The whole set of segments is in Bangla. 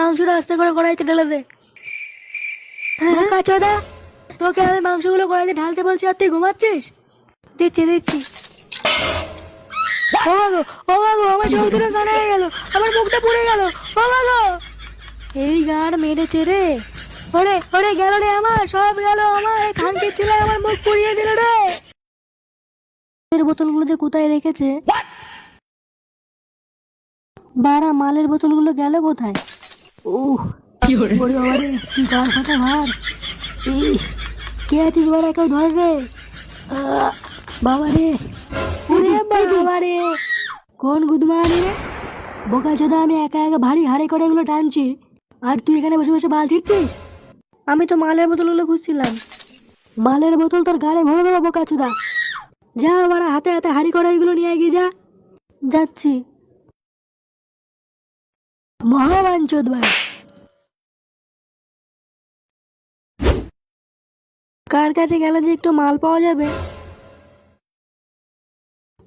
মাংসটা আস্তে করে কড়াইতে ঢেলে দে। কাচোদা, তোকে আমি মাংসগুলো কড়াইতে ঢালতে বলছি আর তুই ঘুমাচ্ছিস? দিচ্ছি। ও মাগো, আমার চোখ দুটো কানা হয়ে গেল, আমার মুখটা পুড়ে গেল। ও মাগো, এই গাড় মেরেছে রে। ওরে গেল রে, আমার সব গেল। আমার এই খানকির ছেলে আমার মুখ পুড়িয়ে দিল রে। এর বোতলগুলো যে কোথায় রেখেছে? বাড়া, মালের বোতলগুলো গেল কোথায়? ওরে বাবা রে, কি গাড় ফাটা ভার। কে আছিস বাড়া, কেউ ধরবে? বাবা রে, বাবা রে, কোন গুদমানি রে? বোকা চোদা, আমি একা ভারী হাড়ে করে এগুলো টানছি আর তুই এখানে বসে বসে বাল ছিটছিস? আমি তো মালের বোতলগুলো খুঁজছিলাম। মালের বোতল তোর গাড়ি ভরে দেবো বোকা চোদা। যা বাড়া, হাতে হাতে হাড়ি করে এগুলো নিয়ে এগিয়ে যা। যাচ্ছি। মহাবান চোদ বাড়া। কার কাছে গেলে যে একটু মাল পাওয়া যাবে?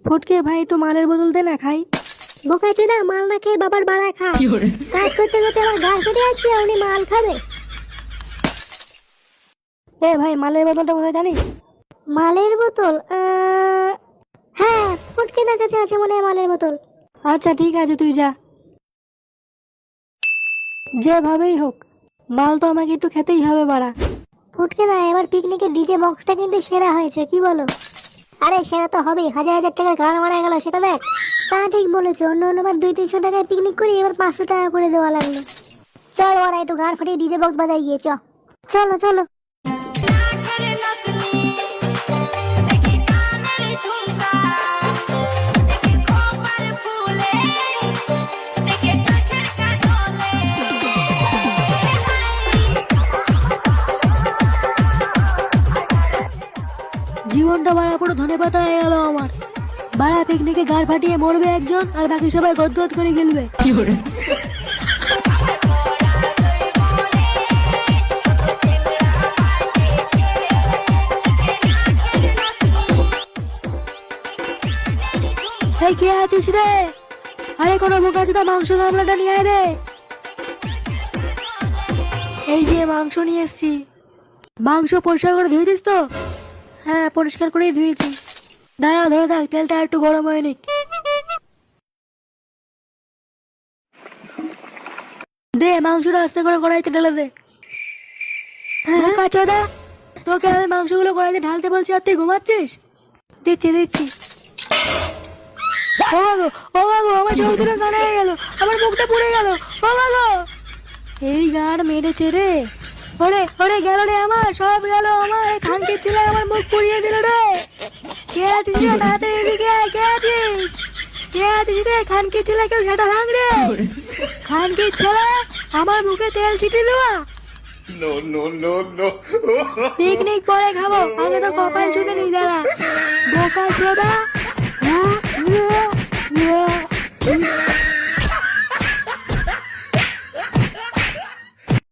ফটকে ভাই, একটু মালের বোতল দে না, খাই। বোকা চোদা, মাল না খেয়ে বাবার বাড়া খা। কাজ করতে করতে আমার ঘাড় ফেটে যাচ্ছে, উনি মাল খাবে? এ ভাই, মালের বোতলটা কোথায় জানিস? মালের বোতল? হ্যাঁ, ফটকেদার কাছে আছে মনে হয় মালের বোতল। আচ্ছা ঠিক আছে, তুই যা। যেভাবেই হোক, মাল তো আমাকে একটু খেতেই হবে বাড়া। ফটকেদা, এবার পিকনিকের ডিজে বক্সটা কিন্তু সেরা হয়েছে, কি বলো? আরে সেরা তো হবেই, হাজার হাজার টাকার গান মারা গেল, সেটা দেখ। তা ঠিক বলেছো, অন্যবার 200-300 টাকায় পিকনিক করি, এবার 500 টাকা করে দেওয়া লাগলো। চল ওরা একটু গান ফাটিয়ে ডিজে বক্স বাজাই গিয়ে। চলো। জীবনটা বাড়া পুরো ধনেপাতা হয়ে গেল আমার। বাড়া, পিকনিকে গাড় ফাটিয়ে মরবে একজন আর বাকি সবাই গদগদ করে গেলবে। এই কে আছিস রে? আরে কোনো বোকা চোদা, মাংস গামলাটা নিয়ে আয় রে। এই যে মাংস নিয়ে এসছি। মাংস পরিষ্কার করে ধুয়ে দিস তো? হ্যাঁ, পরিষ্কার করেই ধুয়েছি। দাঁড়া, ধরে থাক, তেলটা একটু গরম হয়ে নিক। দে, মাংসটা আস্তে করে কড়াইতে ঢেলে দে। কাচোদা, তোকে আমি মাংসগুলো কড়াইতে ঢালতে বলছি আর তুই ঘুমাচ্ছিস? দিচ্ছি। ও মাগো, আমার চোখ দুটো কানা হয়ে গেল, আমার মুখটা পুড়ে গেল। ও মাগো, এই গাড় মেরেছে রে। ওরে গেল রে, আমার সব গেল। আমার এই খানকির ছেলে আমার মুখ পুড়িয়ে দিল রে। কে আছিস রে? তাড়াতাড়ি এদিকে আয়। কে আছিস রে? খানকির ছেলে, কেউ সেটা ভাঙ রে। খানকির ছেলে, আমার মুখে তেল ছিটিয়ে দেওয়া। পিকনিক পরে খাবো, আগে তো কপাল ছুটে নিয়ে যারা বোকা চোদা।